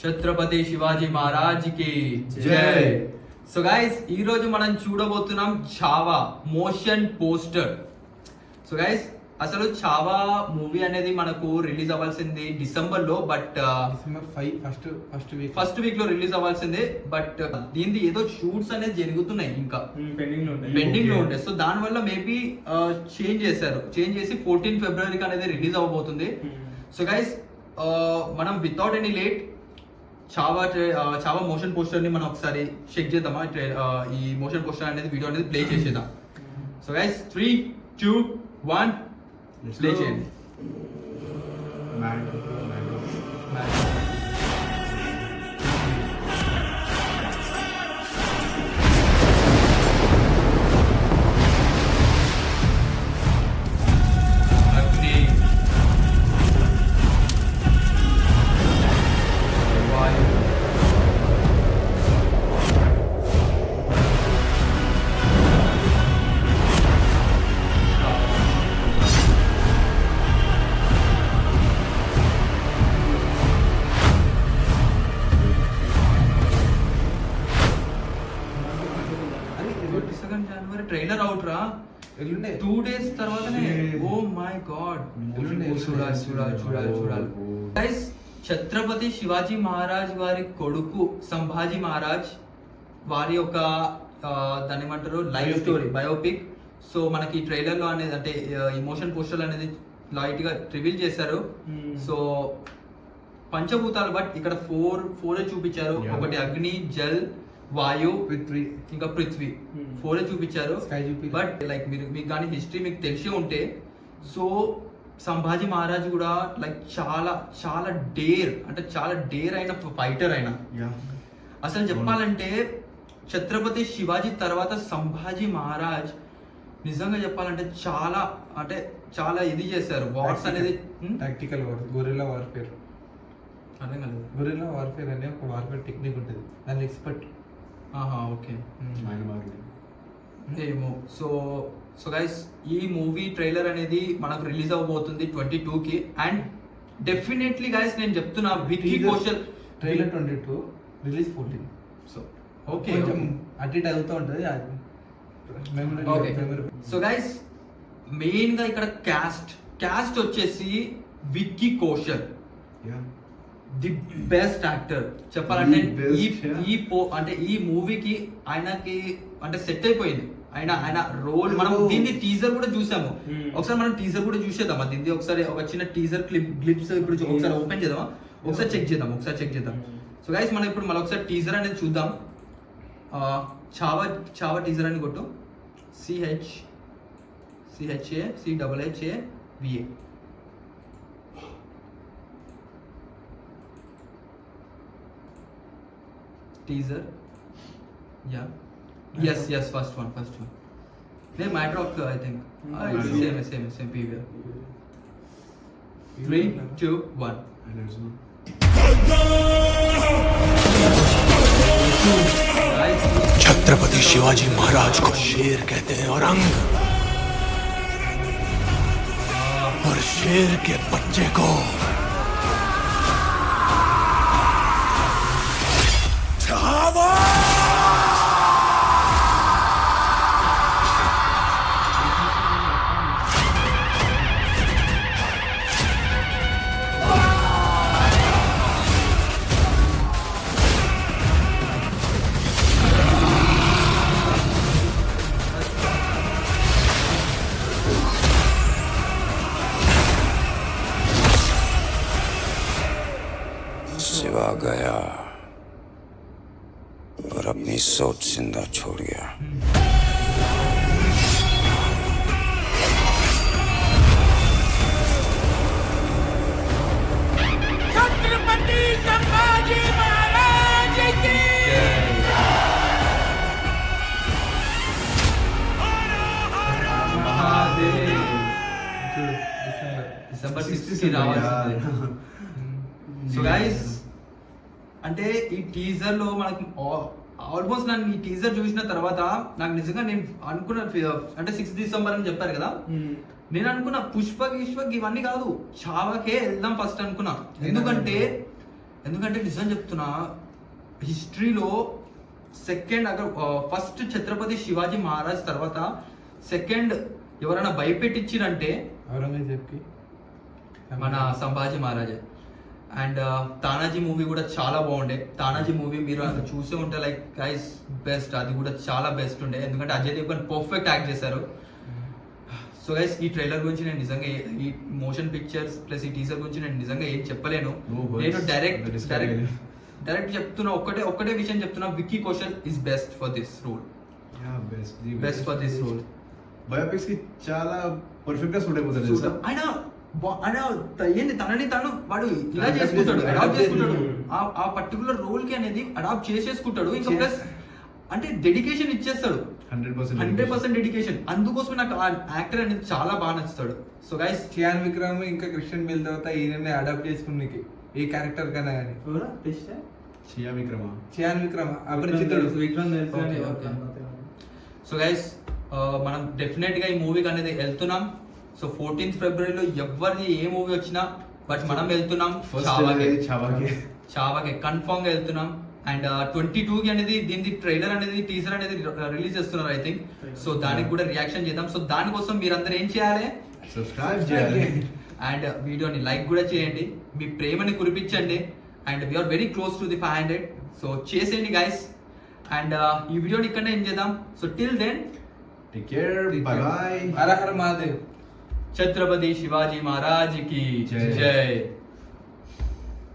ఛత్రపతి శివాజీ మహారాజ్ కి జై. So guys ఈ రోజు మనం చూడబోతున్నాం Chhaava motion poster. So guys అసలు ఛావా మూవీ అనేది మనకు రిలీజ్ అవ్వాల్సింది డిసెంబర్ లో, బట్ డిసెంబర్ 5 ఫస్ట్ వీక్ లో రిలీజ్ అవ్వాల్సిందే. బట్ దీనిది ఏదో షూట్స్ అనేది జరుగుతున్నాయి, ఇంకా పెండింగ్ లో ఉండే. సో దాని వల్ల మేబీ చేంజ్ చేసి 14 ఫిబ్రవరికి అనేది రిలీజ్ అవ్వబోతుంది. సో గైస్ మనం without any late Chhaava motion poster ని మనం ఒకసారి చెక్ చేద్దామా. ఈ మోషన్ పోస్టర్ అనేది వీడియో అనేది ప్లే చేసేద్దాం. సో గైస్ 3, 2, 1 ప్లే చేయండి. జనవరి ట్రైలర్ అవుట్ రా, 2 days తర్వాతనే. ఓ మై గాడ్, చూడాలి. గైస్ ఛత్రపతి శివాజీ మహారాజ్ వారి కొడుకు సంభాజీ మహారాజ్ వారి యొక్క దాన్ని ఏమంటారు లైఫ్ స్టోరీ బయోపిక్. సో మనకి ఈ ట్రైలర్ లో అనేది అంటే ఈ మోషన్ పోస్టర్ అనేది లైట్ గా రివీల్ చేశారు. సో పంచభూతాలు, బట్ ఇక్కడ ఫోర్ చూపించారు. ఒకటి అగ్ని, జల్, వాయు, ఇంకా పృథ్వీ 4 చూపించారు. బట్ లైక్ మీకు కానీ హిస్టరీ మీకు తెలిసి ఉంటే, సో సంభాజీ మహారాజ్ కూడా లైక్ చాలా డేర్ అయిన ఫైటర్ అయినా. అసలు చెప్పాలంటే ఛత్రపతి శివాజీ తర్వాత సంభాజీ మహారాజ్ నిజంగా చెప్పాలంటే చాలా ఇది చేశారు. వార్స్ అనేది టాక్టికల్ వార్, గొరిల్లా వార్ఫేర్. అర్థం కాలేదు. గొరిల్లా వార్ఫేర్ అనే ఒక వార్ఫేర్ టెక్నిక్ ఉంటుంది, దాని ఎక్స్పర్ట్. ఓకే ఏమో. సో గైస్ ఈ మూవీ ట్రైలర్ అనేది మనకు రిలీజ్ అవ్వబోతుంది 22 కి. అండ్ డెఫినెట్లీ గైస్ నేను చెప్తున్నా Vicky Kaushal trailer 22, release 14. So okay అటు ఇటు అవుతూ ఉంటుంది. సో గైస్ మెయిన్ గా ఇక్కడ క్యాస్ట్ వచ్చేసి Vicky Kaushal, the best actor చెప్పాలంటే. ఈ మూవీకి ఆయనకి అంటే సెట్ అయిపోయింది. ఆయన రోల్ మనం దీన్ని టీజర్ కూడా చూసాము. ఒకసారి మనం టీజర్ కూడా చూసేద్దామా దీన్ని ఒకసారి, ఒక చిన్న టీజర్ క్లిప్స్ ఇప్పుడు ఒకసారి ఓపెన్ చేద్దామా, ఒకసారి చెక్ చేద్దాం. సో గైస్ మనం ఇప్పుడు ఒకసారి టీజర్ అనేది చూద్దాం. చావా టీజర్ అని కొట్టు, CHACHACHAVA. Teaser, yeah, yes, first one. They matter of I think it's same PVR. 3, 2, 1. Chhatrapati Shivaji Maharaj को शेर कहते हैं और अंग, और शेर के बच्चे को छावा. शिवा गया और अपनी सोच जिंदा छोड़ गया. छत्रपति संभाजी महाराज की డిసెంబర్ 6 కి రావాల్సింది. సో గైస్ అంటే ఈ టీజర్ లో మనకి ఆల్మోస్ట్ నన్ను ఈ టీజర్ చూసిన తర్వాత నాకు నిజంగా నేను అనుకున్న అంటే 6 డిసెంబర్ అని చెప్పారు కదా, నేను అనుకున్నా పుష్ప ఇవన్నీ కాదు, చావాకే వెళ్దాం ఫస్ట్ అనుకున్నా. ఎందుకంటే ఎందుకంటే నిజం చెప్తున్నా, హిస్టరీలో సెకండ్ ఫస్ట్ ఛత్రపతి శివాజీ మహారాజ్ తర్వాత సెకండ్ ఎవరైనా భయపెట్టించిరంటే ఔరంగజేబ్కి మన సంభాజీ మహారాజే. అండ్ తానాజీ మూవీ కూడా చాలా బాగుండే. తానాజీ మూవీ మీరు చూసే ఉంటే లైక్ గైస్ బెస్ట్, అది కూడా చాలా బెస్ట్ ఉండే, ఎందుకంటే అజయ్ దేవగన్ పర్ఫెక్ట్ యాక్ట్ చేశారు. సో గైస్ ఈ ట్రైలర్ గురించి నేను నిజంగా ఈ మోషన్ పిక్చర్స్ ప్లస్ ఈ టీజర్ గురించి నేను నిజంగా ఏం చెప్పలేను. నేను డైరెక్ట్ చెప్తున్నా, ఒక్కటే విషయం చెప్తున్నా, Vicky Kaushal is best for this role. Best for this role. Biopics కి చాలా పర్ఫెక్ట్ గా సూట్ అయిపోతుంది సార్. ఆయన ఏంది తనని తాను వాడు ఇలా చేసుకుంటాడు, అడాప్ట్ చేసుకుంటాడు, ఆ పర్టికులర్ రోల్ కి అనేది అడాప్ట్ చేసేసుకుంటాడు. ఇంకా ప్లస్ అంటే డెడికేషన్ ఇచ్చేస్తాడు, 100% డెడికేషన్. అందుకోసమే నాకు ఆ యాక్టర్ అనేది చాలా బాగా నచ్చుతాడు. సో గైస్ చియాన్ విక్రమ్ ఇంకా క్రిస్టియన్ బేల్ తర్వాత ఈయననే అడాప్ట్ చేసుకున్నకి ఏ క్యారెక్టర్ కన్నా కానీ చియా విక్రమ చియాన్ విక్రమ్ అపరిచితుడు. సో గైస్ మనం డెఫినెట్ గా ఈ మూవీకి అనేది వెళ్తున్నాం. సో 14th ఫిబ్రవరిలో ఎవరిది ఏ మూవీ వచ్చినా బట్ మనం వెళ్తున్నాం చావాకే కన్ఫర్మ్ గా వెళ్తున్నాం. అండ్ 22కి అనేది దీని ట్రైలర్ అనేది టీజర్ అనేది రిలీజ్ చేస్తున్నారు ఐ థింక్. సో దానికి కూడా రియాక్షన్ చేద్దాం. సో దానికోసం మీరందరూ ఏం చేయాలి? సబ్స్క్రైబ్ చేయాలి అండ్ వీడియోని లైక్ కూడా చేయండి, మీ ప్రేమని కురిపించండి. And we're very close to the 500. So చేసేయండి గైస్. అండ్ ఈ వీడియోని ఇక్కడనే ఏం చేద్దాం. So till then take care, bye bye. Hara Hara Mahadev. Chhatrapati Shivaji Maharaj కి జై.